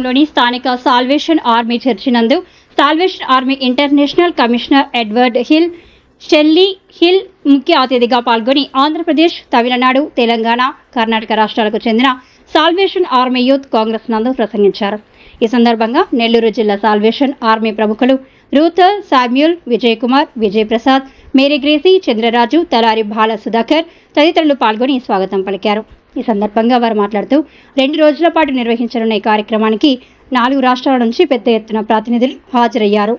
నగరంలోని స్థానిక Salvation Army చర్చి నందు Salvation Army International commissioner Edward Shelley Hill ముఖ్య అతిథిగా పాల్గొని ఆంధ్రప్రదేశ్, తమిళనాడు, తెలంగాణ, కర్ణాటక రాష్ట్రాలకు చెందిన సాల్వేషన్ ఆర్మీ యూత్ కాంగ్రెస్ నందు ప్రసంగించారు. ఈ సందర్భంగా నెల్లూరు జిల్లా సాల్వేషన్ ఆర్మీ ప్రముఖులు Ruther, Samuel, Vijay Kumar, Vijay Prasad, Mary Gracy, Chandraraju, Talari Bala Sudhakar తదితరులు పాల్గొని స్వాగతం పలికారు. ఈ సందర్భంగా వారు మాట్లాడుతూ 2 రోజుల పాటు నిర్వహించనున్న ఈ కార్యక్రమానికి 4 రాష్ట్రాల నుంచి పెద్ద ఎత్తున ప్రతినిధులు హాజరయ్యారు.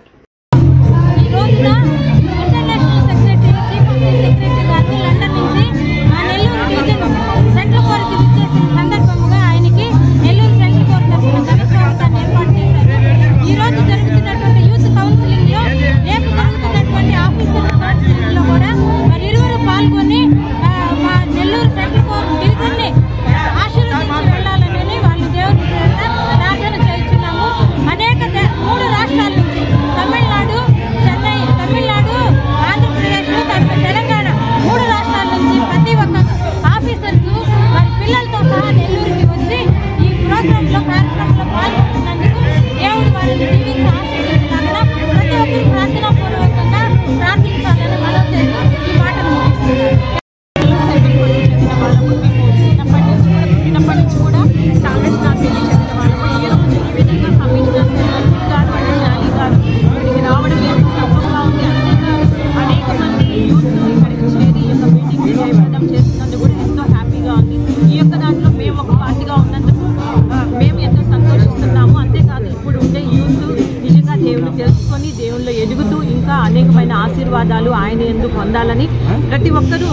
తెలుసుకొని దేవుళ్ళో ఎదుగుతూ ఇంకా అనేకమైన ఆశీర్వాదాలు ఆయన ఎందుకు పొందాలని ప్రతి ఒక్కరూ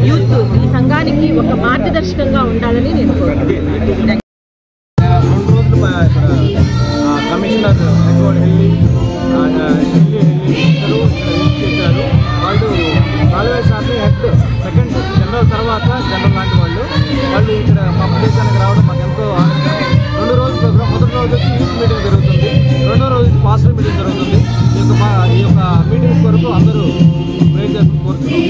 యూత్ ఈ సంఘానికి ఒక మార్గదర్శకంగా ఉండాలని నేను కోరుకుంటున్నాను. కమిషనర్ ఎడ్వర్డ్ హిల్లీ వాళ్ళు salvation army head second general తర్వాత జనరల్ లాంటి వాళ్ళు ఇక్కడ మా ప్రదేశానికి రావడం మాకు ఎంతో ఆనందం. 2 రోజుల ప్రోగ్రాం, మొదటి రోజు వచ్చి యూత్ మీటింగ్ జరుగుతుంది, 2వ రోజు పాస్టర్ మీటింగ్ జరుగుతుంది. ఈ యొక్క మీటింగ్స్ కొరకు అందరూ ప్రే చేస్తూ కోరుతున్నాం.